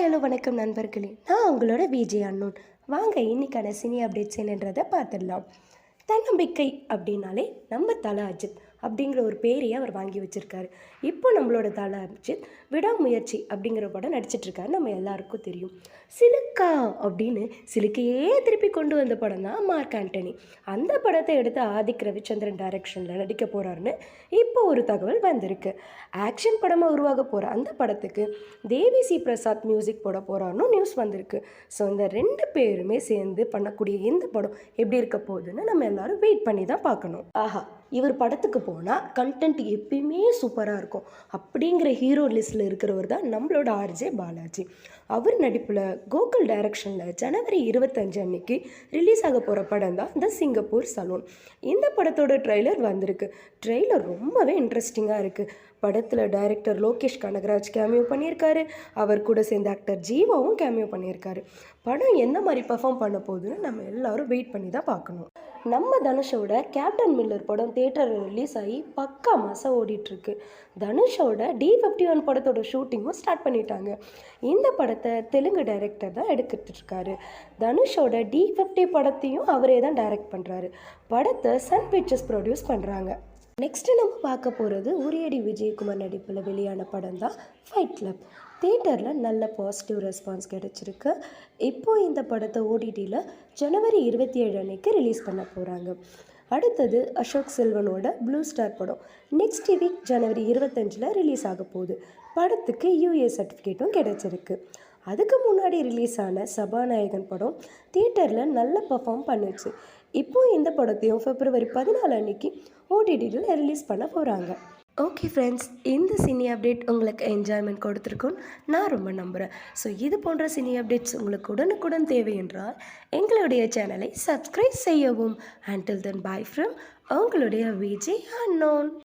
Hi hello வணக்கம் நண்பர்களே, நான் உங்களோட விஜய் அன்னோன். வாங்க இன்னைக்கான சினி அப்டேட்ஸ் என்னன்றதை பார்த்துடலாம். தன்னம்பிக்கை அப்படின்னாலே நம்ம தல அஜித் அப்படிங்கிற ஒரு பேரையே அவர் வாங்கி வச்சுருக்காரு. இப்போ நம்மளோட தல அஜித் விடாமுயற்சி அப்படிங்கிற படம் நடிச்சிட்ருக்காரு, நம்ம எல்லாருக்கும் தெரியும். சிலுக்கா அப்படின்னு சிலுக்கையே திருப்பி கொண்டு வந்த படம் தான் மார்க் ஆண்டனி. அந்த படத்தை எடுத்து ஆதிக் ரவிச்சந்திரன் டைரக்ஷனில் நடிக்க போகிறாருன்னு இப்போ ஒரு தகவல் வந்திருக்கு. ஆக்ஷன் படமாக உருவாக போகிற அந்த படத்துக்கு தேவி சி பிரசாத் மியூசிக் போட போகிறாருன்னு நியூஸ் வந்திருக்கு. ஸோ இந்த ரெண்டு பேருமே சேர்ந்து பண்ணக்கூடிய இந்த படம் எப்படி இருக்க போகுதுன்னு நம்ம எல்லாரும் வெயிட் பண்ணி தான் பார்க்கணும். ஆஹா, இவர் படத்துக்கு போனால் கண்டென்ட் எப்பயுமே சூப்பராக இருக்கும் அப்படிங்கிற ஹீரோ லிஸ்ட்டில் இருக்கிறவர் தான் நம்மளோட ஆர்ஜே பாலாஜி. அவர் நடிப்பில் கோகுல் டைரக்ஷனில் ஜனவரி 25 அன்னைக்கு ரிலீஸ் ஆக போகிற படம் தான் த சிங்கப்பூர் சலூன். இந்த படத்தோட ட்ரெய்லர் வந்திருக்கு. ட்ரெய்லர் ரொம்பவே இன்ட்ரெஸ்டிங்காக இருக்குது. படத்தில் டைரக்டர் லோகேஷ் கனகராஜ் கேமியோ பண்ணியிருக்காரு. அவர் கூட சேர்ந்த ஆக்டர் ஜீவாவும் கேமியோ பண்ணியிருக்காரு. படம் எந்த மாதிரி பெர்ஃபார்ம் பண்ண போகுதுன்னு நம்ம எல்லாரும் வெயிட் பண்ணி தான் பார்க்கணும். நம்ம தனுஷோட கேப்டன் மில்லர் படம் தியேட்டரில் ரிலீஸ் ஆகி பக்கா மாதம் ஓடிட்டுருக்கு. தனுஷோட D51 படத்தோட ஷூட்டிங்கும் ஸ்டார்ட் பண்ணிட்டாங்க. இந்த படத்தை தெலுங்கு டைரக்டர் தான் எடுத்துட்ருக்காரு. தனுஷோட D50 படத்தையும் அவரே தான் டைரக்ட் பண்ணுறாரு. படத்தை சன் பிக்சர்ஸ் ப்ரொடியூஸ் பண்ணுறாங்க. நெக்ஸ்ட்டு நம்ம பார்க்க போகிறது உரியடி விஜயகுமார் நடிப்பில் வெளியான படம் தான் ஃபைட் கிளப். தியேட்டரில் நல்ல பாசிட்டிவ் ரெஸ்பான்ஸ் கிடச்சிருக்கு. இப்போது இந்த படத்தை OTTயில் ஜனவரி 27 அன்னைக்கு ரிலீஸ் பண்ண போகிறாங்க. அடுத்தது அசோக் செல்வனோட ப்ளூ ஸ்டார் படம் நெக்ஸ்ட் வீக் ஜனவரி 25 ரிலீஸ் ஆக போகுது. படத்துக்கு UA சர்டிஃபிகேட்டும் கிடச்சிருக்கு. அதுக்கு முன்னாடி ரிலீஸ் ஆன சபாநாயகன் படம் தியேட்டரில் நல்ல பர்ஃபார்ம் பண்ணுச்சு. இப்போது இந்த படத்தையும் February 14 அன்னைக்கு OTTயில் ரிலீஸ் பண்ண போகிறாங்க. ஓகே ஃப்ரெண்ட்ஸ், இந்த சினி அப்டேட் உங்களுக்கு என்ஜாய்மெண்ட் கொடுத்துருக்குன்னு நான் ரொம்ப நம்புகிறேன். ஸோ இது போன்ற சினி அப்டேட்ஸ் உங்களுக்கு உடனுக்குடன் தேவை என்றால் எங்களுடைய சேனலை சப்ஸ்கிரைப் செய்யவும். Until then, bye from உங்களுடைய விஜய் அன்னோன்.